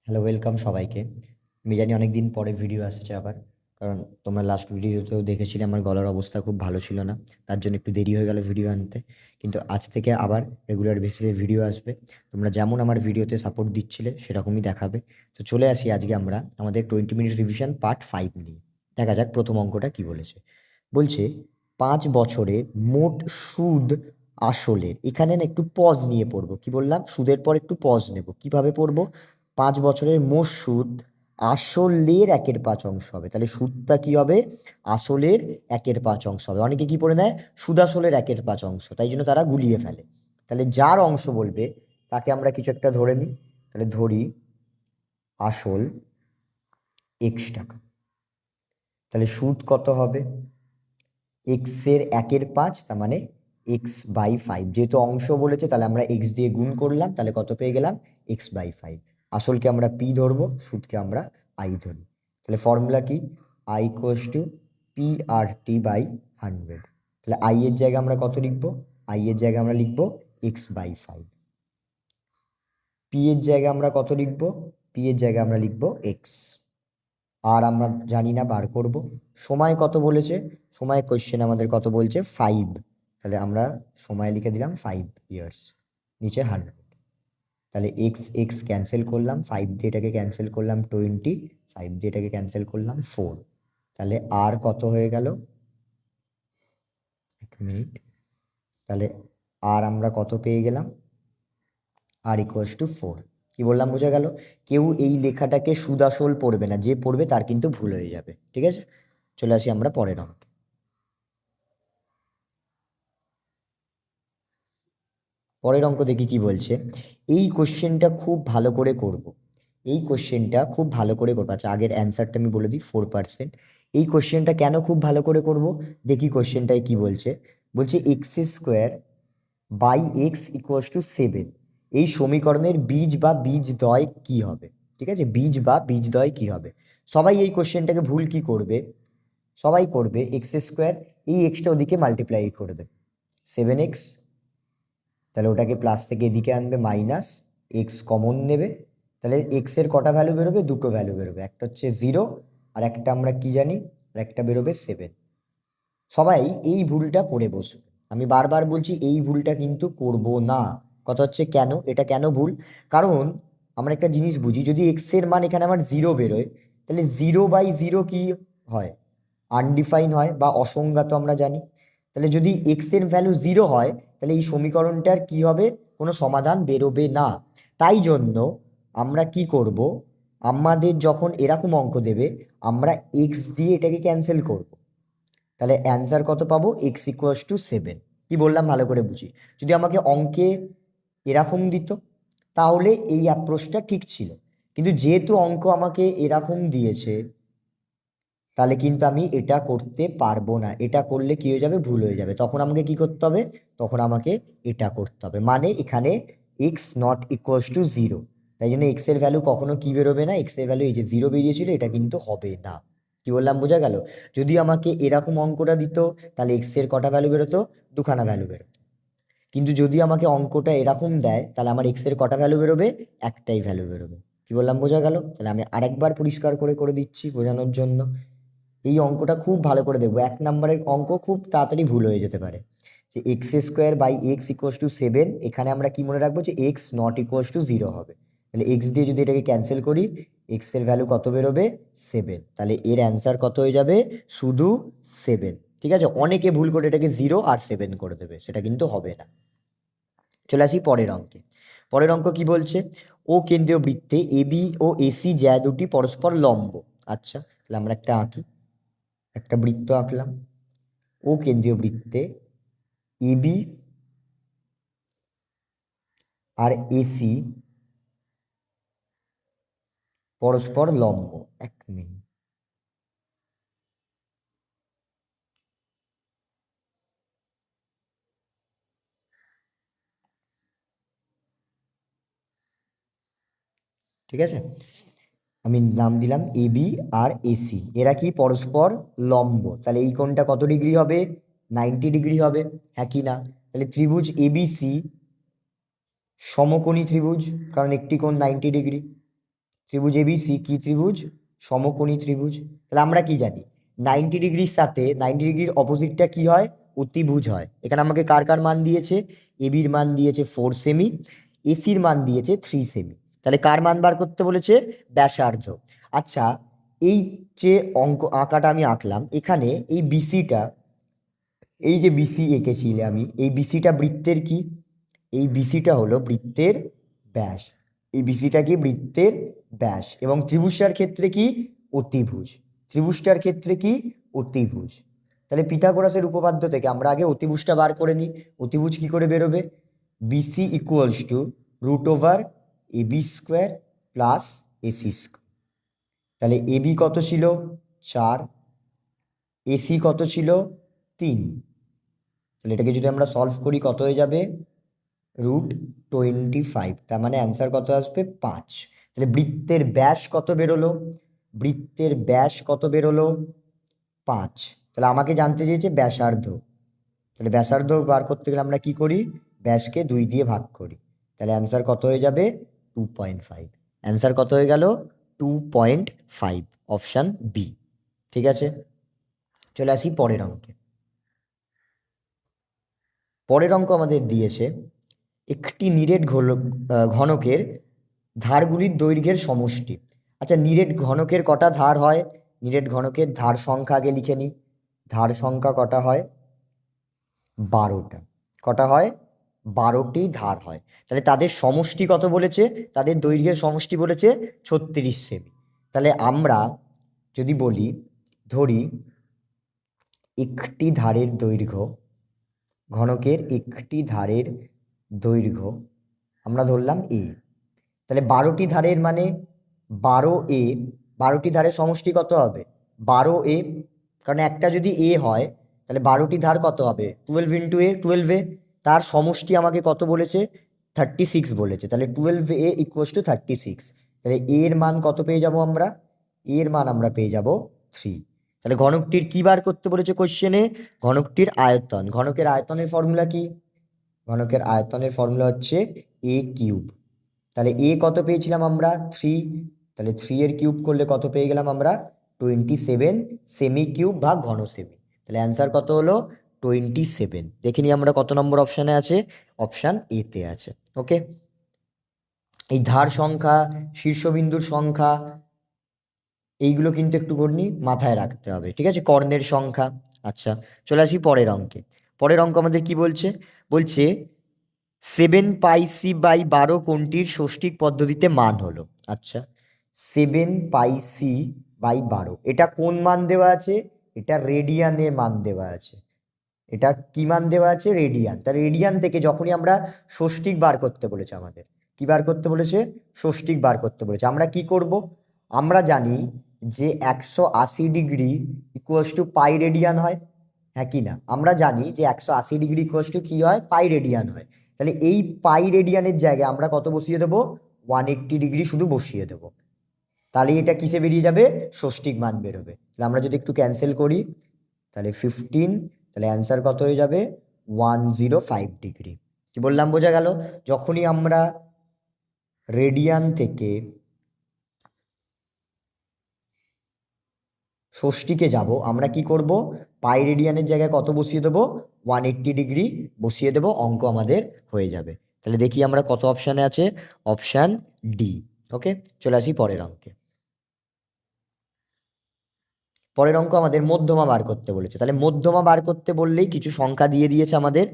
Hello, welcome সবাইকে। আমি জানি অনেক দিন পরে ভিডিও আসছে আবার, কারণ তোমরা লাস্ট ভিডিওতেও দেখেছিলে আমার গলার অবস্থা খুব ভালো ছিল না। তার জন্য একটু দেরি হয়ে গেল ভিডিও আনতে। কিন্তু আজ থেকে আবার রেগুলার বেসিসে ভিডিও আসবে। তোমরা যেমন আমার ভিডিওতে সাপোর্ট দিচ্ছিলে সেরকমই দেখাবে। তো চলে আসি আজকে আমরা আমাদের 20 মিনিট রিভিশন পার্ট 5 নিয়ে। দেখা যাক প্রথম অঙ্কটা কি বলেছে। বলছে 5 বছরে মোট সুদ আসলের, এখানে না একটু পজ নিয়ে পড়বো। কি বললাম? সুদের পর একটু পজ নেব। কিভাবে পড়বো? 5 বছরের মোট সুদ আসলের 1/5 হবে। তাহলে সুদটা কি হবে? আসলের 1/5 হবে। অনেকে কি পড়ে নেয়? সুদ আসলের 1/5, তাই জন্য তারা গুলিয়ে ফেলে। তাহলে যার অংশ বলবে তাকে আমরা কিছু একটা ধরে নিই। তাহলে ধরি আসল x টাকা। তাহলে সুদ কত হবে? এক্সের 1/5, তার মানে x/5। যেহেতু অংশ বলেছে তাহলে আমরা x দিয়ে গুণ করলাম, তাহলে কত পেয়ে গেলাম? x/5। আসলকে আমরা p ধরবো, সুদকে আমরা i ধরি। তাহলে ফর্মুলা কি? i = p/100। তাহলে i এর জায়গায় আমরা কত লিখবো? i এর জায়গায় আমরা লিখবো x/5। p এর জায়গায় আমরা কত লিখবো? p এর জায়গায় আমরা লিখবো x। আর আমরা জানি না, বার করব। সময় কত বলেছে? সময় কোশ্চেন আমাদের কত বলছে? 5। তাহলে আমরা সময় লিখে দিলাম 5 ইয়ার্স, নিচে 100। তাহলে এক্স এক্স ক্যান্সেল করলাম, 5 দিয়ে এটাকে ক্যান্সেল করলাম 20, 5 দিয়ে এটাকে ক্যান্সেল করলাম 4। তাহলে আর কত হয়ে গেল? 1 মিনিট। তাহলে আর আমরা কত পেয়ে গেলাম? r = 4। কি বললাম বোঝা গেল? কেউ এই লেখাটাকে সুদাসল পড়বে না, যে পড়বে তার কিন্তু ভুল হয়ে যাবে। ঠিক আছে, চলে আসি আমরা পরের অঙ্কে। পরের অঙ্ক দেখি কি বলছে। এই কোশ্চেনটা খুব ভালো করে করব। এই কোশ্চেনটা খুব ভালো করে করবো। আচ্ছা, আগের অ্যান্সারটা আমি বলে দিই, 4%। এই কোশ্চেনটা কেন খুব ভালো করে করব? দেখি কোশ্চেনটায় কি বলছে। বলছে x² / x = 7। এই সমীকরণের বীজ বা বীজদ্বয় কি হবে? ঠিক আছে, বীজ বা বীজদ্বয় কি হবে? সবাই এই কোশ্চেনটাকে ভুল কি করবে? সবাই করবে x², এই এক্সটা ওদিকে মাল্টিপ্লাই করবে 7x। তাহলে ওটাকে প্লাস থেকে এদিকে আনবে মাইনাস, এক্স কমন নেবে। তাহলে এক্স এর কটা ভ্যালু বেরোবে? দুটো ভ্যালু বেরোবে, একটা হচ্ছে 0 আর একটা আমরা কি জানি, আর একটা বেরোবে 7। সবাই এই ভুলটা করে বসবে। আমি বারবার বলছি এই ভুলটা কিন্তু করব না। কথা হচ্ছে কেন এটা কেন ভুল? কারণ আমরা একটা জিনিস বুঝি, যদি এক্স এর মান এখানে আমার 0 বেরোয়, তাহলে 0/0 কি হয়? আনডিফাইন হয় বা অসংজ্ঞাত আমরা জানি। তাহলে যদি এক্স এর ভ্যালু 0 হয়, তাহলে এই সমীকরণটার কি হবে? কোনো সমাধান বেরোবে না। তাই জন্য আমরা কি করব? আমাদের যখন এরকম অঙ্ক দেবে, আমরা এক্স দিয়ে এটাকে ক্যান্সেল করব। তাহলে অ্যান্সার কত পাবো? x = 7। কি বললাম ভালো করে বুঝি। যদি আমাকে অঙ্কে এরকম দিত তাহলে এই অ্যাপ্রোচটা ঠিক ছিল, কিন্তু যেহেতু অঙ্ক আমাকে এরকম দিয়েছে, তাহলে কিন্তু আমি এটা করতে পারবো না। এটা করলে কি হয়ে যাবে? ভুল হয়ে যাবে। তখন আমাকে কি করতে হবে? তখন আমাকে এটা করতে হবে, মানে এখানে x ≠ 0। তাই জন্য এক্স এর ভ্যালু কখনো কি বেরোবে না? এক্স এর ভ্যালু এই যে 0 বেরিয়েছিল, এটা কিন্তু হবে না। কি বললাম বোঝা গেল? যদি আমাকে এরকম অঙ্কটা দিত তাহলে এক্স এর কটা ভ্যালু বেরোতো? দুখানা ভ্যালু বেরোতো। কিন্তু যদি আমাকে অঙ্কটা এরকম দেয় তাহলে আমার এক্স এর কটা ভ্যালু বেরোবে? একটাই ভ্যালু বেরোবে। কি বললাম বোঝা গেল? তাহলে আমি আরেকবার পরিষ্কার করে করে দিচ্ছি বোঝানোর জন্য। এই অঙ্কটা খুব ভালো করে দেখবো, 1 নম্বরের অঙ্ক খুব তাড়াতাড়ি ভুল হয়ে যেতে পারে। যে x²/x = 7, এখানে আমরা কি মনে রাখবো? যে x ≠ 0 হবে। তাহলে এক্স দিয়ে যদি এটাকে ক্যান্সেল করি, এক্স এর ভ্যালু কত বেরোবে? 7। তাহলে এর অ্যান্সার কত হয়ে যাবে? শুধু 7। ঠিক আছে, অনেকে ভুল করে এটাকে 0 আর 7 করে দেবে, সেটা কিন্তু হবে না। চলে আসি পরের অঙ্কে। পরের অঙ্ক কি বলছে? ও কেন্দ্রীয় বৃত্তে এবি ও এসি জ্যা দুটি পরস্পর লম্ব। আচ্ছা, তাহলে আমরা একটা আঁকি, একটা বৃত্ত আঁকলাম। ও কেন্দ্রীয় বৃত্তে এবি আর এসি পরস্পর লম্ব। 1 মিনিট। ঠিক আছে, আমি নাম দিলাম এবি আর এসি। এরা কি পরস্পর লম্ব। তাহলে এই কোণটা কত ডিগ্রি হবে? 90 ডিগ্রি হবে। হ্যাঁ কি না? তাহলে ত্রিভুজ এবিসি সমকোণী ত্রিভুজ, কারণ একটি কোণ 90 ডিগ্রি। ত্রিভুজ এবিসি কি ত্রিভুজ? সমকোণী ত্রিভুজ। তাহলে আমরা কি জানি 90 ডিগ্রির সাথে 90 ডিগ্রির অপোজিটটা কি হয়? অতিভুজ হয়। এখানে আমাকে কার কার মান দিয়েছে? এবির মান দিয়েছে 4 সেমি, এসির মান দিয়েছে 3 সেমি। তাহলে কার মান বার করতে বলেছে? ব্যাসার্ধ। আচ্ছা, এই যে অঙ্ক আঁকাটা আমি আঁকলাম, এখানে এই বিসিটা, এই যে বিসি এঁকেছিলে আমি, এই বিসিটা বৃত্তের কি? এই বিসিটা হলো বৃত্তের ব্যাস। এই বিসিটা কি? বৃত্তের ব্যাস। এবং ত্রিভুজটার ক্ষেত্রে কি? অতিভুজ। ত্রিভুজটার ক্ষেত্রে কি? অতিভুজ। তাহলে পিথাগোরাসের উপপাদ্য থেকে আমরা আগে অতিভুজটা বার করে নিই। অতিভুজ কি করে বেরোবে? বিসি ইকুয়ালস টু √ওভার AB square plus AC square. তাহলে এবি কত ছিল? 4। এসি কত ছিল? 3। তাহলে এটাকে যদি আমরা সলভ করি কত হয়ে যাবে? √25। তার মানে অ্যান্সার কত আসবে? 5। তাহলে বৃত্তের ব্যাস কত বেরোলো? বৃত্তের ব্যাস কত বেরোলো? 5। তাহলে আমাকে জানতে চেয়েছে ব্যাসার্ধ। তাহলে ব্যাসার্ধ বার করতে গেলে আমরা কি করি? ব্যাসকে 2 দিয়ে ভাগ করি। তাহলে অ্যান্সার কত হয়ে যাবে? 2.5। অ্যান্সার কত হয়ে গেল? 2.5, অপশান বি। ঠিক আছে, চলে আসি পরের অঙ্কে। পরের অঙ্ক আমাদের দিয়েছে একটি নিরেট ঘনকের ধারগুলির দৈর্ঘ্যের সমষ্টি। আচ্ছা, নিরেট ঘনকের কটা ধার হয়? নিরেট ঘনকের ধার সংখ্যা আগে লিখে নিই। ধার সংখ্যা কটা হয়? 12টা। কটা হয়? 12টি ধার হয়। তাহলে তাদের সমষ্টি কত বলেছে? তাদের দৈর্ঘ্যের সমষ্টি বলেছে 36 সেমি। তাহলে আমরা যদি বলি, ধরি একটি ধারের দৈর্ঘ্য, ঘনকের একটি ধারের দৈর্ঘ্য আমরা ধরলাম এ। তাহলে 12টি ধারের মানে 12a। 12টি ধারের সমষ্টি কত হবে? 12a। কারণ একটা যদি এ হয় তাহলে 12টি ধার কত হবে? 12 ইন্টু এ, 12a। তার সমষ্টি আমাকে কত বলেছে? 36 বলেছে। তাহলে 12a ইকুয়ালস টু 36। তাহলে এর মান কত পেয়ে যাব আমরা? এর মান আমরা পেয়ে যাব 3। তাহলে ঘনকটির কি বার করতে বলেছে কোশ্চেনে? ঘনকটির আয়তন। ঘনকের আয়তনের ফর্মুলা কি? ঘনকের আয়তনের ফর্মুলা হচ্ছে a কিউব। তাহলে এ কত পেয়েছিলাম আমরা? 3। তাহলে 3 এর কিউব করলে কত পেয়ে গেলাম আমরা? 27 সেমি কিউব বা ঘন সেমি। তাহলে অ্যান্সার কত হলো? 27। দেখে নিই আমরা কত নম্বর অপশানে আছে। অপশান এতে আছে। ওকে, এই ধার সংখ্যা, শীর্ষবিন্দুর সংখ্যা, এইগুলো কিন্তু একটু গণনি মাথায় রাখতে হবে। ঠিক আছে, কর্ণের সংখ্যা। আচ্ছা, চলে আসি পরের অঙ্কে। পরের অঙ্ক আমাদের কি বলছে? বলছে 7πc/12 কোণটির ষষ্ঠিক পদ্ধতিতে মান হলো। আচ্ছা, 7πc/12 এটা কোন মান দেওয়া আছে? এটা রেডিয়ানের মান দেওয়া আছে। এটা কি মান দেওয়া আছে? রেডিয়ান। তার রেডিয়ান থেকে যখনই আমরা ষষ্ঠিক বার করতে বলেছে, আমাদের কি বার করতে বলেছে? ষষ্ঠিক বার করতে বলেছে। আমরা কি করব? আমরা জানি যে 180 degree equals to pi radian হয়। হ্যাঁ কি না? আমরা জানি যে 180 ডিগ্রি ইকুয়ালস টু কি হয়? পাই রেডিয়ান হয়। তাহলে এই পাই রেডিয়ানের জায়গায় আমরা কত বসিয়ে দেবো? 180 ডিগ্রি শুধু বসিয়ে দেবো। তাহলে এটা কিসে বেরিয়ে যাবে? ষষ্ঠিক মান বেরোবে। তাহলে আমরা যদি একটু ক্যান্সেল করি, তাহলে 15। তাহলে অ্যান্সার কত হয়ে যাবে? 105 ডিগ্রি। কি বললাম বোঝা গেল? যখনই আমরা রেডিয়ান থেকে ষষ্ঠীকে যাব, আমরা কি করব? পাই রেডিয়ানের জায়গায় কত বসিয়ে দেবো? 180 ডিগ্রি বসিয়ে দেবো, অঙ্ক আমাদের হয়ে যাবে। তাহলে দেখি আমরা কত অপশানে আছে। Option D. ওকে, চলে আসি পরের অঙ্কে। পরের অঙ্ক আমাদের মধ্যমা বার করতে বলেছে। তাহলে মধ্যমা বার করতে বললেই কিছু সংখ্যা দিয়ে দিয়েছে আমাদের,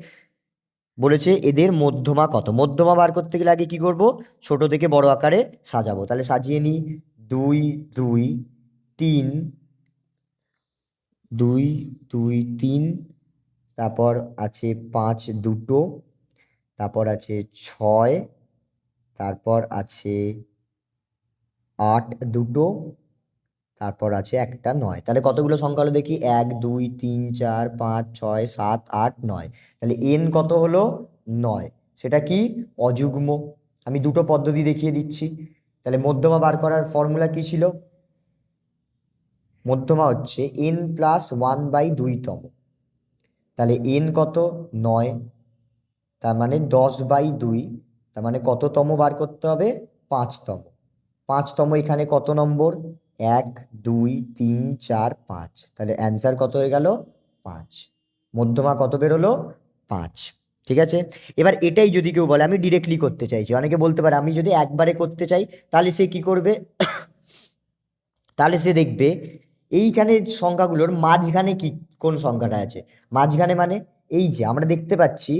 বলেছে এদের মধ্যমা কত। মধ্যমা বার করতে গেলে আগে কি করব? ছোট থেকে বড় আকারে সাজাবো। তাহলে সাজিয়ে নিই। 2 2 3, 2 2 3, তারপর আছে 5 দুটো, তারপর আছে 6, তারপর আছে 8 দুটো, তারপর আছে একটা 9। তাহলে কতগুলো সংখ্যা হলো দেখি? 1 2 3 4 5 6 7 8 9। তাহলে এন কত হলো? 9। সেটা কি? অযুগ্ম। আমি দুটো পদ্ধতি দেখিয়ে দিচ্ছি। তাহলে মধ্যমা বার করার ফর্মুলা কি ছিল? মধ্যমা হচ্ছে n+1/2তম। তাহলে এন কত? 9। তার মানে 10/2। তার মানে কততম বার করতে হবে? 5তম। 5তম এখানে কত নম্বর? 1 2 3 4 5, তাহলে অ্যান্সার কত হয়ে গেল? 5। মধ্যমা কত বেরোলো? 5। ঠিক আছে, এবার এটাই যদি কেউ বলে আমি ডিরেক্টলি করতে চাইছি, অনেকে বলতে পারে আমি যদি একবারে করতে চাই তাহলে সে কি করবে? তাহলে সে দেখবে এইখানে সংখ্যাগুলোর মাঝখানে কি কোন সংখ্যাটা আছে। মাঝখানে মানে এই যে আমরা দেখতে পাচ্ছি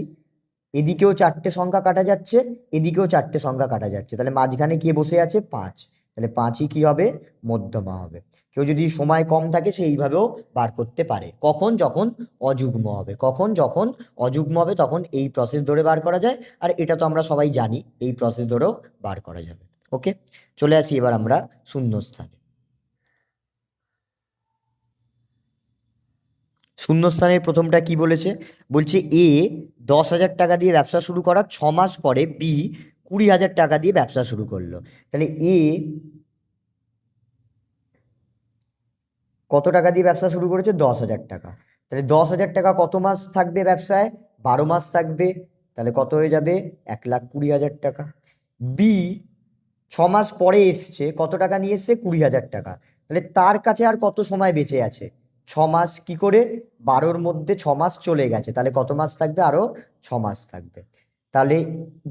এদিকেও 4টে সংখ্যা কাটা যাচ্ছে, এদিকেও 4টে সংখ্যা কাটা যাচ্ছে, তাহলে মাঝখানে কে বসে আছে? 5। তাহলে 5ই কি হবে? মধ্যমা হবে। কেউ যদি সময় কম থাকে সে এইভাবেও বার করতে পারে। কখন? যখন অযুগ্ম হবে। কখন? যখন অযুগ্ম হবে তখন এই প্রসেস ধরে বার করা যায়, আর এটা তো আমরা সবাই জানি এই প্রসেস ধরেও বার করা যাবে। ওকে, চলে আসি এবার আমরা শূন্যস্থানে। শূন্যস্থানের প্রথমটা কি বলেছে? বলছে এ 10,000 টাকা দিয়ে ব্যবসা শুরু করার 6 মাস পরে বি 20,000 টাকা দিয়ে ব্যবসা শুরু করলো। তাহলে এ কত টাকা দিয়ে ব্যবসা শুরু করেছে? 10,000 টাকা। তাহলে 10,000 টাকা কত মাস থাকবে ব্যবসায়? 12 মাস থাকবে। তাহলে কত হয়ে যাবে? 1,20,000 টাকা। বি 6 মাস পরে এসছে, কত টাকা নিয়ে এসছে? 20,000 টাকা। তাহলে তার কাছে আর কত সময় বেঁচে আছে? 6 মাস। কি করে? 12র মধ্যে 6 মাস চলে গেছে, তাহলে কত মাস থাকবে? আরো 6 মাস থাকবে। তাহলে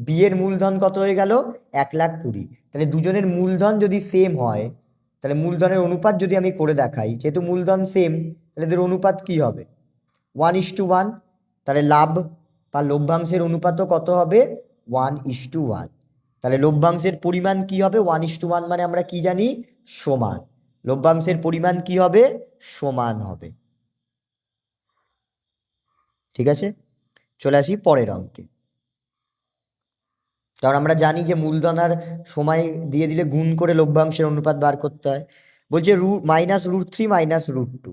বি এর মূলধন কত হয়ে গেল? 1,20,000। তাহলে দুজনের মূলধন যদি সেম হয়, তাহলে মূলধনের অনুপাত যদি আমি করে দেখাই, যেহেতু মূলধন সেম তাহলে এদের অনুপাত কি হবে? 1:1। তাহলে লাভ বা লভ্যাংশের অনুপাতও কত হবে? 1:1। তাহলে লভ্যাংশের পরিমাণ কি হবে? 1:1 মানে আমরা কি জানি? সমান। লভ্যাংশের পরিমাণ কি হবে? সমান হবে। ঠিক আছে, চলে আসি পরের অঙ্কে। কারণ আমরা জানি যে মূলধন আর সময় দিয়ে দিলে গুণ করে লভ্যাংশের অনুপাত বার করতে হয়। বলছে -√3 -√2,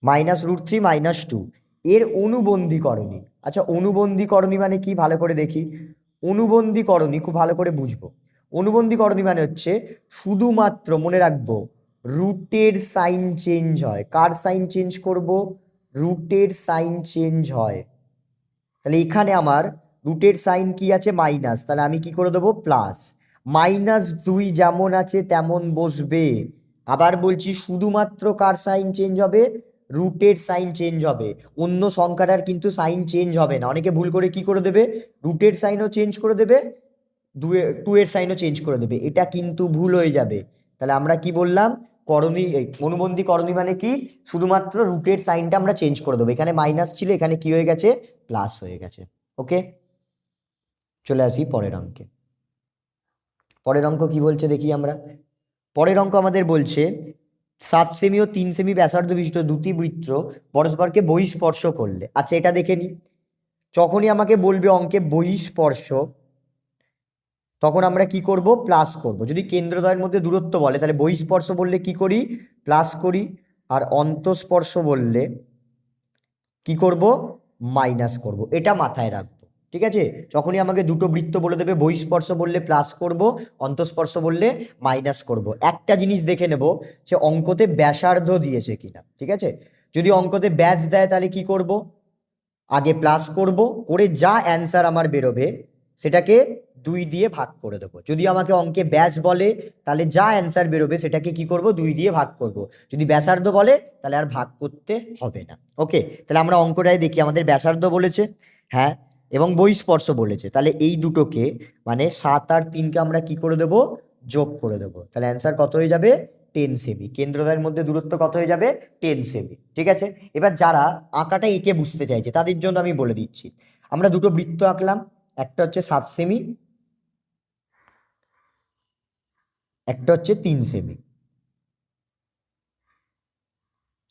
-√3 -2 এর অনুবন্ধীকরণী। আচ্ছা, অনুবন্ধীকরণী মানে কি ভালো করে দেখি। অনুবন্ধীকরণী খুব ভালো করে বুঝবো। অনুবন্ধীকরণী মানে হচ্ছে শুধুমাত্র মনে রাখবো রুটের সাইন চেঞ্জ হয়। কার সাইন চেঞ্জ করব? রুটের সাইন চেঞ্জ হয়। তাহলে এখানে আমার রুটের সাইন কি আছে? মাইনাস, তাহলে আমি কি করে দেবো? প্লাস। -2 যেমন আছে তেমন বসবে। আবার বলছি শুধুমাত্র কার সাইন চেঞ্জ হবে? রুটের সাইন চেঞ্জ হবে, অন্য সংখ্যাটার কিন্তু সাইন চেঞ্জ হবে না। অনেকে ভুল করে কি করে দেবে? রুটের সাইনও চেঞ্জ করে দেবে, 2 এর সাইনও চেঞ্জ করে দেবে, এটা কিন্তু ভুল হয়ে যাবে। তাহলে আমরা কি বললাম? করণী অনুবন্ধী করণী মানে কি? শুধুমাত্র রুটের সাইনটা আমরা চেঞ্জ করে দেবো। এখানে মাইনাস ছিল, এখানে কি হয়ে গেছে? প্লাস হয়ে গেছে। ওকে, চলে আসি পরের অঙ্কে। পরের অঙ্ক কি বলছে দেখি আমরা। পরের অঙ্ক আমাদের বলছে 7 সেমি ও 3 সেমি ব্যাসার্ধ বিশিষ্ট দুটি বৃত্ত পরস্পরকে বহিঃস্পর্শ করলে। আচ্ছা, এটা দেখে নি। যখনই আমাকে বলবে অঙ্কে বহিঃস্পর্শ, তখন আমরা কি করব? প্লাস করব। যদি কেন্দ্রদ্বয়ের মধ্যে দূরত্ব বলে তাহলে বহিঃস্পর্শ বললে কি করি? প্লাস করি। আর অন্তঃস্পর্শ বললে কি করব? মাইনাস করব। এটা মাথায় রাখবো। ঠিক আছে, যখনই আমাকে দুটো বৃত্ত বলে দেবে, বহিঃস্পর্শ বললে প্লাস করব, অন্তঃস্পর্শ বললে মাইনাস করব। একটা জিনিস দেখে নেব সে অঙ্কতে ব্যাসার্ধ দিয়েছে কিনা। ঠিক আছে, যদি অঙ্কতে ব্যাস দেয় তাহলে কি করব? আগে প্লাস করব, করে যা অ্যান্সার আমার বেরোবে সেটাকে 2 দিয়ে ভাগ করে দেবো। যদি আমাকে অঙ্কে ব্যাস বলে তাহলে যা অ্যান্সার বেরোবে সেটাকে কি করব? 2 দিয়ে ভাগ করব। যদি ব্যাসার্ধ বলে তাহলে আর ভাগ করতে হবে না। ওকে, তাহলে আমরা অঙ্কটায় দেখি। আমাদের ব্যাসার্ধ বলেছে, হ্যাঁ, এবং বহিঃস্পর্শ বলেছে। তাহলে এই দুটোকে মানে 7 আর 3কে আমরা কি করে দেবো? যোগ করে দেবো। তাহলে অ্যান্সার কত হয়ে যাবে? 10 সেমি। কেন্দ্রদ্বয়ের মধ্যে দূরত্ব কত হয়ে যাবে? 10 সেমি। ঠিক আছে, এবার যারা আঁকাটা এঁকে বুঝতে চাইছে তাদের জন্য আমি বলে দিচ্ছি। আমরা দুটো বৃত্ত আঁকলাম, একটা হচ্ছে 7 সেমি, একটা হচ্ছে 3 সেমি।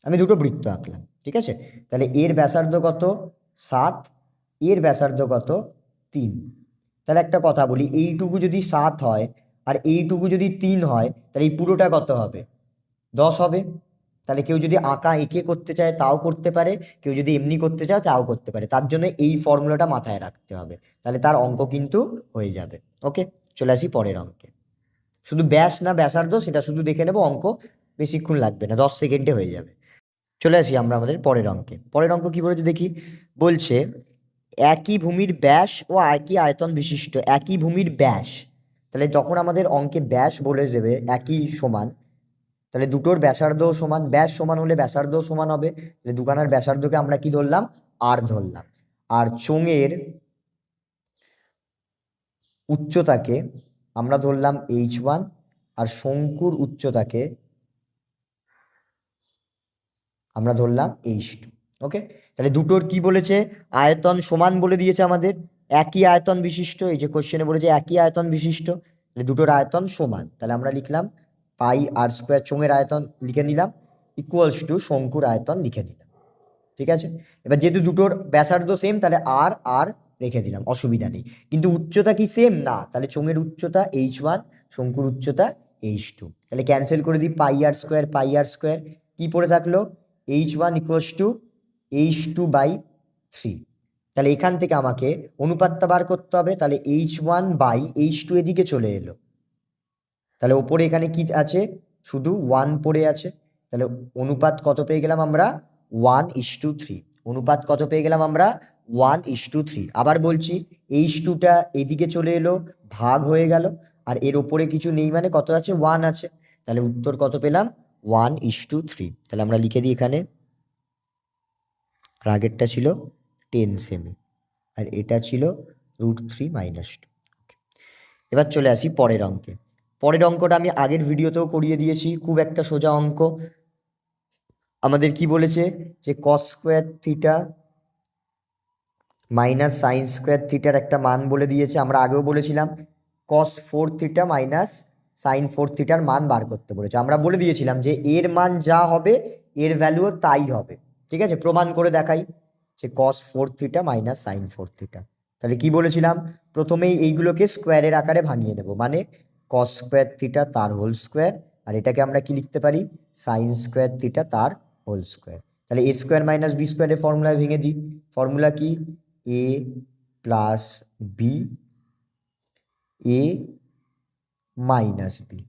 আমি দুটো বৃত্ত আঁকলাম, ঠিক আছে। তাহলে এর ব্যাসার্ধ কত? 7, এর ব্যাসার্ধ কত? 3। তাহলে একটা কথা বলি, এইটুকু যদি 7 হয় আর এইটুকু যদি 3 হয় তাহলে এই পুরোটা কত হবে? 10 হবে। তাহলে কেউ যদি আঁকা এঁকে করতে চায় তাও করতে পারে, কেউ যদি এমনি করতে চায় তাও করতে পারে। তার জন্য এই ফর্মুলাটা মাথায় রাখতে হবে, তাহলে তার অঙ্ক কিন্তু হয়ে যাবে। ওকে, চলে আসি পরের অঙ্কে। শুধু ব্যাস না ব্যাসার্ধ সেটা শুধু দেখে নেবো, অঙ্ক বেশিক্ষণ লাগবে না, 10 সেকেন্ডে হয়ে যাবে। চলে আসি আমরা আমাদের পরের অঙ্কে। পরের অঙ্ক কি বলেছে দেখি। বলছে একই ভূমির ব্যাস ও একই আয়তন বিশিষ্ট একই ভূমির ব্যাস তাহলে যখন আমাদের অঙ্কে ব্যাস বলে দেবে একই সমান, তাহলে দুটোর ব্যাসার্ধ সমান, ব্যাস সমান হলে ব্যাসার্ধ সমান হবে। তাহলে দুখানার ব্যাসার্ধকে আমরা কি ধরলাম? আর ধরলাম। আর চোঙের উচ্চতাকে আমরা ধরলাম h1, আর শঙ্কুর উচ্চতাকে আমরা ধরলাম h2। ওকে, তাহলে দুটোর কি বলেছে? আয়তন সমান বলে দিয়েছে আমাদের, একই আয়তন বিশিষ্ট। এই যে কোশ্চেনে বলেছে একই আয়তন বিশিষ্ট, তাহলে দুটোর আয়তন সমান। তাহলে আমরা লিখলাম পাই আর স্কোয়ার, চোঙের আয়তন লিখে নিলাম, ইকুয়ালস টু শঙ্কুর আয়তন লিখে নিলাম। ঠিক আছে, এবার যেহেতু দুটোর ব্যাসার্ধ সেম, তাহলে আর আর রেখে দিলাম, অসুবিধা নেই। কিন্তু উচ্চতা কি সেম? না, তাহলে চোঙের উচ্চতা h1, শঙ্কুর উচ্চতা h2। তাহলে ক্যান্সেল করে দিই, পাই আর স্কোয়ার পাই আর স্কোয়ার, কি পড়ে থাকলো? h1 equals to h2/3। তাহলে এখান থেকে আমাকে অনুপাতটা বার করতে হবে। তাহলে h1/h2 এদিকে চলে এলো, তাহলে ওপরে এখানে কি আছে? শুধু 1 পড়ে আছে। তাহলে অনুপাত কত পেয়ে গেলাম আমরা? 1:3। অনুপাত কত পেয়ে গেলাম আমরা? 1:3। আবার বলছি, h2টা এদিকে চলে এলো, ভাগ হয়ে গেল, আর এর ওপরে কিছু নেই মানে কত আছে? 1 আছে। তাহলে উত্তর কত পেলাম? 1:3। তাহলে আমরা লিখে দিই এখানে, আর আগেরটা ছিল 10 সেমি, আর এটা ছিল √3 - 2। এবার চলে আসি পরের অঙ্কে। পরের অঙ্কটা আমি আগের ভিডিওতেও করিয়ে দিয়েছি, খুব একটা সোজা অঙ্ক। আমাদের কি বলেছে? যে কস square theta minus sine square থিটার একটা মান বলে দিয়েছে। আমরা আগেও বলেছিলাম cos4 θ মাইনাস sin4 θ মান বার করতে বলেছে। আমরা বলে দিয়েছিলাম যে এর মান যা হবে এর ভ্যালুও তাই হবে। ঠিক আছে, প্রমাণ করে দেখাই যে cos4 θ মাইনাস sin4 θ। তাহলে কি বলেছিলাম? প্রথমেই এইগুলোকে স্কোয়ারের আকারে ভাঙিয়ে নেব, মানে cos2 θ তার হোল স্কোয়ার, আর এটাকে আমরা কি লিখতে পারি? sin2 θ তার হোল স্কোয়ার। তাহলে a স্কোয়ার মাইনাস বি স্কোয়ারের ফর্মুলায় ভেঙে দিই। ফর্মুলা কি? a plus B, A minus B.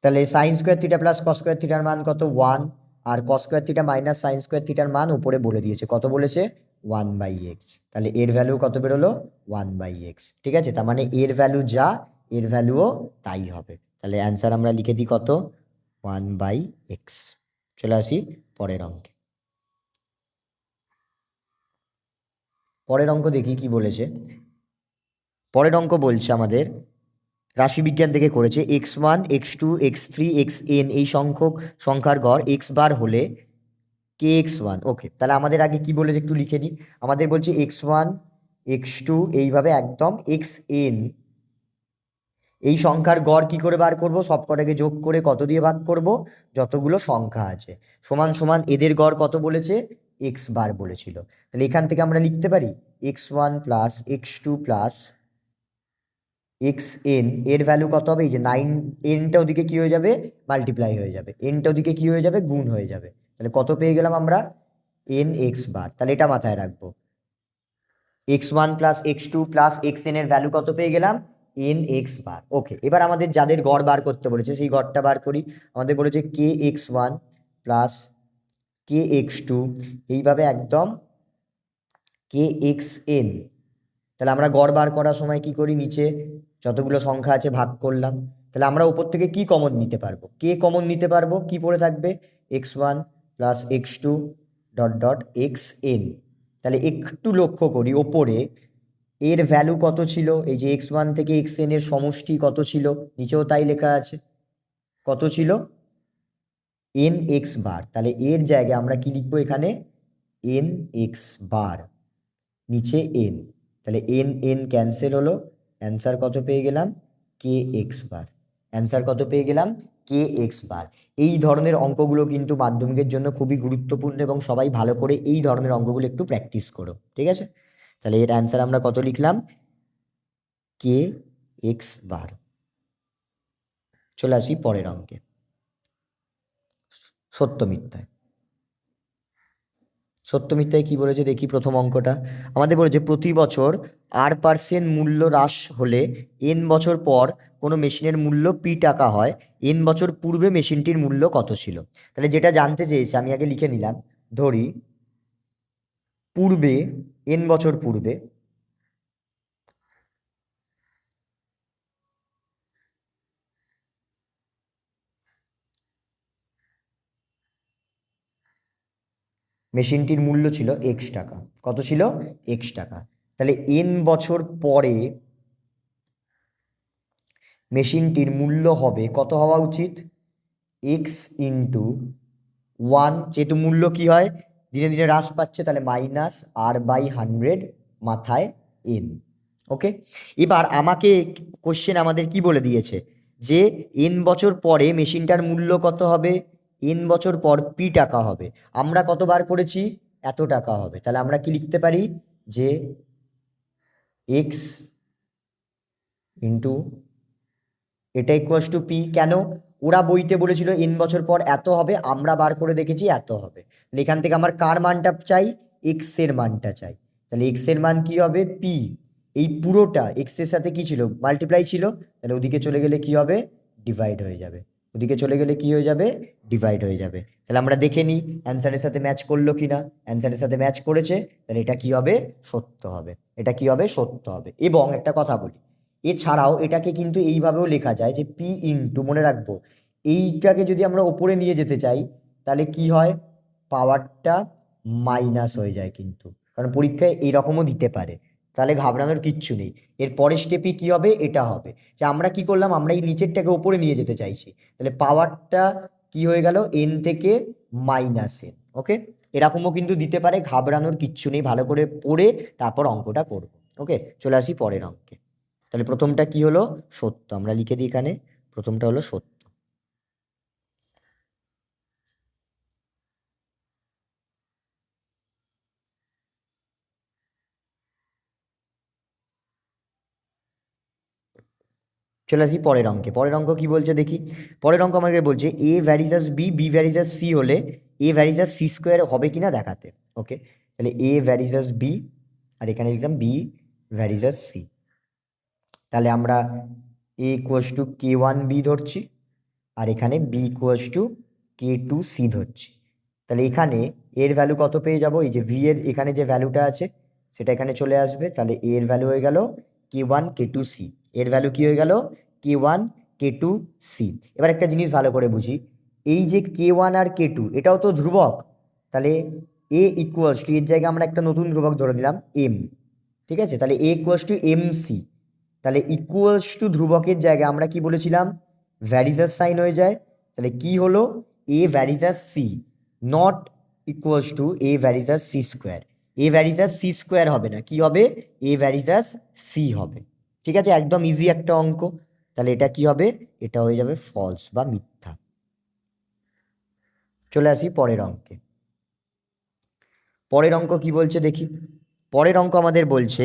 তাহলে sine square theta plus cos square থিটার মান কত? 1। আর cos square theta minus sine square থিটার মান উপরে বলে দিয়েছে, কত বলেছে? 1/x। তাহলে এর ভ্যালু কত বেরোলো? 1/x। ঠিক আছে, তার মানে এর ভ্যালু যা এর ভ্যালুও তাই হবে। তাহলে অ্যান্সার আমরা লিখে দিই কত? 1/x। চলে আসি পরের অঙ্কে। পরের অঙ্ক দেখি কি বলেছে। পরের অঙ্ক বলছে আমাদের, রাশিবিজ্ঞান থেকে করেছে, x1 x2 x3 xn এই সংখ্যার গড় x বার হলে kx1। ওকে, তাহলে আমাদের আগে কি বলেছে একটু লিখে নিই। আমাদের বলছে x1 x2 এইভাবে একদম xn এই সংখ্যার গড় কি করে বার করব? সবকটাকে যোগ করে কত দিয়ে ভাগ করব? যতগুলো সংখ্যা আছে, সমান সমান এদের গড় কত বলেছে? x বার বলেছিল। তাহলে এখান থেকে আমরা লিখতে পারি x1 plus x2 plus xn এর ভ্যালু কত হবে? এই যে 9, nটা ওদিকে কি হয়ে যাবে? মাল্টিপ্লাই হয়ে যাবে, nটা ওদিকে কি হয়ে যাবে? গুণ হয়ে যাবে। তাহলে কত পেয়ে গেলাম আমরা? nx বার। তাহলে এটা মাথায় রাখবো, x1 plus x2 plus xn এর ভ্যালু কত পেয়ে গেলাম? nx বার। ওকে, এবার আমাদের যাদের গড় বার করতে বলেছে সেই গড়টা বার করি। আমাদের বলেছে kx1 প্লাস kx2 এইভাবে একদম kxn। তাহলে আমরা গড় বার করার সময় কি করি? নিচে যতগুলো সংখ্যা আছে ভাগ করলাম। তাহলে আমরা উপর থেকে কি কমন নিতে পারবো? কে কমন নিতে পারবো? কি পড়ে থাকবে? x1 plus x2 dot dot xn। তাহলে একটু লক্ষ্য করি, ওপরে এর ভ্যালু কত ছিল? এই যে x1 থেকে xn এর সমষ্টি কত ছিল? নিচেও তাই লেখা আছে, কত ছিল? nx বার। তাহলে এর জায়গায় আমরা কি লিখবো এখানে? nx বার, নিচে n। তাহলে n n ক্যান্সেল হলো, অ্যান্সার কত পেয়ে গেলাম? kx বার। অ্যান্সার কত পেয়ে গেলাম? kx বার। এই ধরনের অঙ্কগুলো কিন্তু মাধ্যমিকের জন্য খুবই গুরুত্বপূর্ণ, এবং সবাই ভালো করে এই ধরনের অঙ্কগুলো একটু প্র্যাকটিস করো। ঠিক আছে, তাহলে এর অ্যান্সার আমরা কত লিখলাম? kx বার। চলে আসি পরের অঙ্কে, সত্য মিথ্যায়। সত্য মিথ্যায় কি বলেছে দেখি। প্রথম অঙ্কটা আমাদের বলেছে প্রতি বছর r% মূল্য হ্রাস হলে n বছর পর কোনো মেশিনের মূল্য p টাকা হয়, n বছর পূর্বে মেশিনটির মূল্য কত ছিল? তাহলে যেটা জানতে চেয়েছে আমি আগে লিখে নিলাম। ধরি পূর্বে, n বছর পূর্বে, মেশিনটির মূল্য ছিল এক্স টাকা। কত ছিল? এক্স টাকা। তাহলে এন বছর পরে মেশিনটির মূল্য হবে কত হওয়া উচিত? এক্স ইন্টু ওয়ান, যেহেতু মূল্য কি হয় দিনে দিনে হ্রাস পাচ্ছে, তাহলে মাইনাস R/100 মাথায় এন। ওকে, এবার আমাকে কোশ্চেন আমাদের কি বলে দিয়েছে যে এন বছর পরে মেশিনটার মূল্য কত হবে? এন বছর পর পি টাকা হবে। আমরা কতবার করেছি? এত টাকা হবে। তাহলে আমরা কি লিখতে পারি যে এক্স ইন্টু এটা ইকুয়ালস টু পি। কেন? ওরা বইতে বলেছিল এন বছর পর এত হবে, আমরা বার করে দেখেছি এত হবে। তাহলে এখান থেকে আমার কার মানটা চাই? এক্স এর মানটা চাই। তাহলে এক্স এর মান কি হবে? পি। এই পুরোটা এক্স এর সাথে কি ছিল? মাল্টিপ্লাই ছিল। তাহলে ওদিকে চলে গেলে কি হবে? ডিভাইড হয়ে যাবে। ওদিকে চলে গেলে কি হয়ে যাবে? ডিভাইড হয়ে যাবে। তাহলে আমরা দেখে নিই অ্যান্সারের সাথে ম্যাচ করলো কিনা। অ্যান্সারের সাথে ম্যাচ করেছে, তাহলে এটা কি হবে? সত্য হবে। এটা কি হবে? সত্য হবে। এবং একটা কথা বলি, এছাড়াও এটাকে কিন্তু এইভাবেও লেখা যায় যে পি ইন্টু, মনে রাখবো এইটাকে যদি আমরা ওপরে নিয়ে যেতে চাই তাহলে কি হয়? পাওয়ারটা মাইনাস হয়ে যায় কিন্তু, কারণ পরীক্ষায় এইরকমও দিতে পারে। তাহলে ঘাবড়ানোর কিচ্ছু নেই। এর পরের স্টেপই কি হবে? এটা হবে যে আমরা কি করলাম, আমরা এই নিচেরটাকে ওপরে নিয়ে যেতে চাইছি, তাহলে পাওয়ারটা কি হয়ে গেল? এন থেকে মাইনাস এন। ওকে, এরকমও কিন্তু দিতে পারে, ঘাবড়ানোর কিচ্ছু নেই, ভালো করে পড়ে তারপর অঙ্কটা করব। ওকে, চলে আসি পরের অঙ্কে। তাহলে প্রথমটা কি হলো? সত্য। আমরা লিখে দিই এখানে, প্রথমটা হলো সত্য। চলে আসি পরের অঙ্কে। পরের অঙ্ক কি বলছে দেখি। পরের অঙ্ক আমাকে বলছে A varies as B, B varies as C হলে এ ভ্যারিজাস সি স্কোয়ার হবে কিনা দেখাতে। ওকে, তাহলে এ ভ্যারিজাস বি আর এখানে লিখলাম বি ভ্যারিজাস সি। তাহলে আমরা এ ইকুয়ালস টু K1B ধরছি আর এখানে বি ইকুয়ালস টু K2C ধরছি। তাহলে এখানে এর ভ্যালু কত পেয়ে যাব? এই যে ভি এর এখানে যে ভ্যালুটা আছে সেটা এখানে চলে আসবে। তাহলে এর ভ্যালু হয়ে গেল K1 K2C। এর ভ্যালু কি হয়ে গেল? K1 K2C। এবার একটা জিনিস ভালো করে বুঝি, এই যে K1 আর K2 এটাও তো ধ্রুবক। তাহলে এ ইকুয়ালস টু, এর জায়গায় আমরা একটা নতুন ধ্রুবক ধরে নিলাম এম। ঠিক আছে, তাহলে এ ইকুয়ালস টু MC। তাহলে ইকুয়ালস টু ধ্রুবকের জায়গায় আমরা কি বলেছিলাম? ভ্যারিজাস সাইন হয়ে যায়। তাহলে কি হলো? A varies as C not equals to A varies as C square. A varies as C square হবে না, কি হবে? এ ভ্যারিজাস সি হবে। ঠিক আছে, একদম ইজি একটা অঙ্ক। তাহলে এটা কি হবে? এটা হয়ে যাবে ফলস বা মিথ্যা। চলে আসি পরের অঙ্কে। পরের অঙ্ক কি বলছে দেখি। পরের অঙ্ক আমাদের বলছে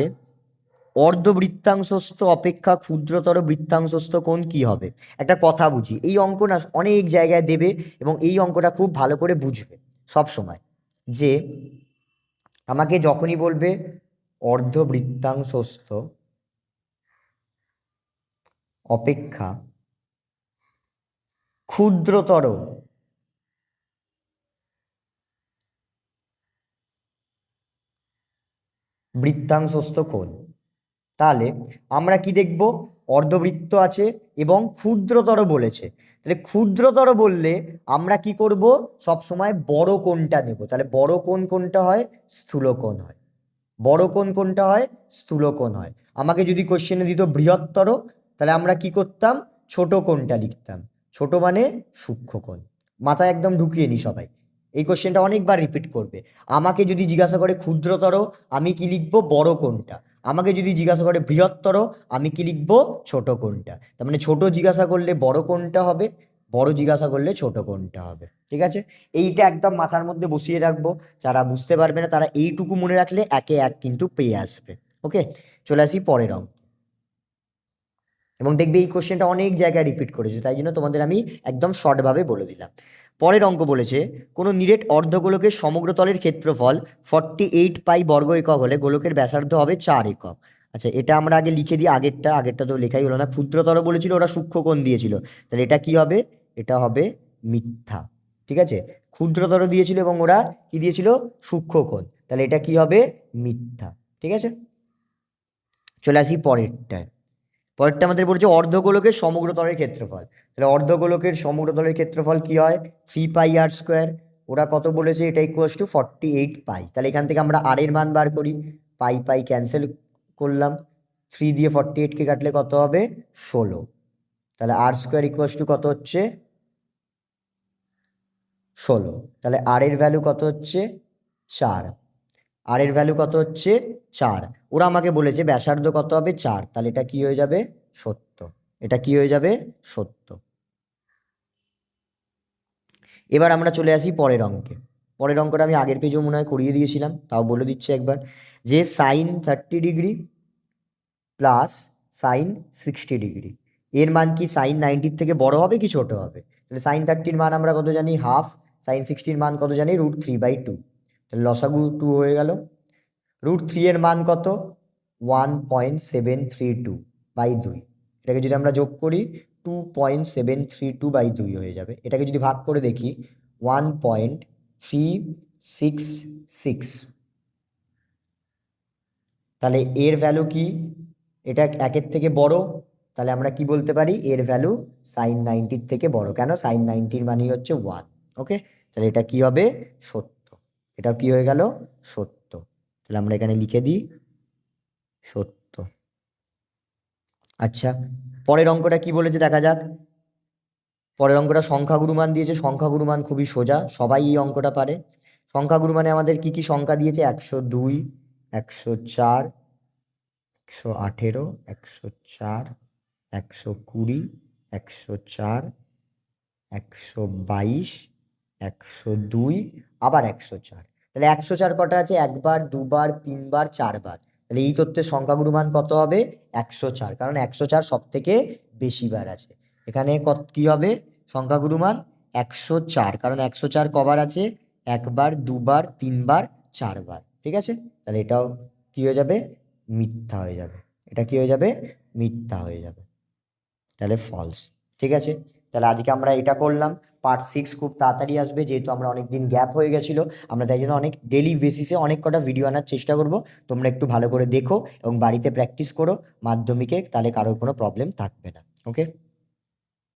অর্ধবৃত্তাংশস্থ অপেক্ষা ক্ষুদ্রতর বৃত্তাংশস্থ কোণ কি হবে? একটা কথা বুঝি, এই অঙ্ক না অনেক জায়গায় দেবে এবং এই অঙ্কটা খুব ভালো করে বুঝবে সব সময়, যে আমাকে যখনই বলবে অর্ধবৃত্তাংশস্থ অপেক্ষা ক্ষুদ্রতর বৃত্তাংশস্থ কোণ, তাহলে আমরা কি দেখব? অর্ধবৃত্ত আছে এবং ক্ষুদ্রতর বলেছে। তাহলে ক্ষুদ্রতর বললে আমরা কি করব? সব সময় বড় কোণটা নেব। তাহলে বড় কোণ কোনটা হয়? স্থূলকোণ হয়। বড় কোণ কোনটা হয়? স্থূলকোণ হয়। আমাকে যদি কোশ্চেনে দিত বৃহত্তর, তাহলে আমরা কি করতাম? ছোট কোণটা লিখতাম। ছোট মানে সূক্ষ্মকোণ। মাথায় একদম ঢুকিয়ে নি সবাই, এই কোশ্চেনটা অনেকবার রিপিট করবে। আমাকে যদি জিজ্ঞাসা করে ক্ষুদ্রতর, আমি কি লিখবো? বড় কোণটা। আমাকে যদি জিজ্ঞাসা করে বৃহত্তর, আমি কি লিখবো? ছোট কোণটা। তার মানে ছোট জিজ্ঞাসা করলে বড় কোণটা হবে, বড় জিজ্ঞাসা করলে ছোট কোণটা হবে। ঠিক আছে, এইটা একদম মাথার মধ্যে বসিয়ে রাখবো। যারা বুঝতে পারবে না তারা এইটুকু মনে রাখলে একে এক কিন্তু পেয়ে আসবে। ওকে, চলে আসি পরের অঙ্ক। এবং দেখবে এই কোশ্চেনটা অনেক জায়গায় রিপিট করেছে, তাই জন্য তোমাদের আমি একদম শর্টভাবে বলে দিলাম। পরের অঙ্ক বলেছে কোনো নিরেট অর্ধগোলকের সমগ্র তলের ক্ষেত্রফল 48 পাই বর্গ একক হলে গোলকের ব্যাসার্ধ হবে 4 একক। আচ্ছা, এটা আমরা আগে লিখে দিই। আগেরটা তো লেখাই হলো না। ক্ষুদ্রতর বলেছিল, ওরা সূক্ষ্মকোণ দিয়েছিল, তাহলে এটা কি হবে? এটা হবে মিথ্যা। ঠিক আছে, ক্ষুদ্রতর দিয়েছিল এবং ওরা কি দিয়েছিল? সূক্ষ্মকোণ, তাহলে এটা কি হবে? মিথ্যা। ঠিক আছে, চলে আসি পরেরটায়। পরেরটা আমাদের বলছে অর্ধগোলকের সমগ্র তলের ক্ষেত্রফল। তাহলে অর্ধগোলকের সমগ্র তলের ক্ষেত্রফল কি হয়? 3 পাই r স্কোয়ার। ওরা কত বলেছে, এটা ইকুয়ালস টু 48 পাই। তাহলে এখান থেকে আমরা আর এর মান বার করি, পাই পাই ক্যান্সেল করলাম, 3 দিয়ে 48কে কাটলে কত হবে 16। তাহলে আর স্কোয়ার ইকুয়ালস টু কত হচ্ছে 16। তাহলে আর এর ভ্যালু কত হচ্ছে 4, আর এর ভ্যালু কত হচ্ছে 4। ওরা আমাকে বলেছে ব্যাসার্ধ কত হবে 4, তাহলে এটা কি হয়ে যাবে সত্য, এটা কি হয়ে যাবে সত্য। এবার আমরা চলে আসি পরের অঙ্কে। পরের অঙ্কটা আমি আগের পেজেও মনে হয় করিয়ে দিয়েছিলাম, তাও বলে দিচ্ছি একবার, যে sine 30 degree plus sine 60 degree, এর মান কি সাইন 90 থেকে বড় হবে কি ছোট হবে? তাহলে সাইন 30-র মান আমরা কত জানি হাফ, সাইন 60-র মান কত জানি √3/2। তাহলে লসাগু 2 হয়ে গেল। √3 এর মান কত 1.732/2, এটাকে যদি আমরা যোগ করি 2.732/2 হয়ে যাবে। এটাকে যদি ভাগ করে দেখি 1.366, তাহলে এর ভ্যালু কি, এটা 1-এর থেকে বড়, তাহলে আমরা কি বলতে পারি এর ভ্যালু সাইন 90-র থেকে বড়। কেন, সাইন 90-র মানই হচ্ছে 1। ওকে, তাহলে এটা কি হবে সত্য, এটা কি হয়ে গেল সত্য। তাহলে আমরা এখানে লিখে দিই সত্য। আচ্ছা, পরের অঙ্কটা কি বলেছে দেখা যাক। পরের অঙ্কটা সংখ্যাগুরু মান দিয়েছে। সংখ্যাগুরু মান খুবই সোজা, সবাই এই অঙ্কটা পারে। সংখ্যাগুরু মানে আমাদের কি কি সংখ্যা দিয়েছে, 102, 104, 118, 104, 120, 104, 122, 102, আবার 104। তাহলে 104 কটা আছে, একবার, দুবার, তিনবার, চারবার। তাহলে এই তথ্যের সংখ্যাগুরু মান কত হবে 104, কারণ 104 সব থেকে বেশি বার আছে। এখানে কত কি হবে সংখ্যাগুরু মান 104, কারণ 104 কবার আছে, একবার, দুবার, তিনবার, চারবার। ঠিক আছে, তাহলে এটাও কি হয়ে যাবে মিথ্যা হয়ে যাবে, এটা কি হয়ে যাবে মিথ্যা হয়ে যাবে, তাহলে ফলস। ঠিক আছে, তাহলে আজকে আমরা এটা করলাম। পার্ট 6 খুব তাড়াতাড়ি আসবে, যেহেতু আমরা অনেক দিন গ্যাপ হয়ে গেছিল, আমরা তাই জন্য অনেক ডেলি বেসিসে অনেক কটা ভিডিও আনার চেষ্টা করব। তোমরা একটু ভালো করে দেখো এবং বাড়িতে প্র্যাকটিস করো মাধ্যমিকে, তাহলে কারোর কোনো প্রবলেম থাকবে না। ওকে।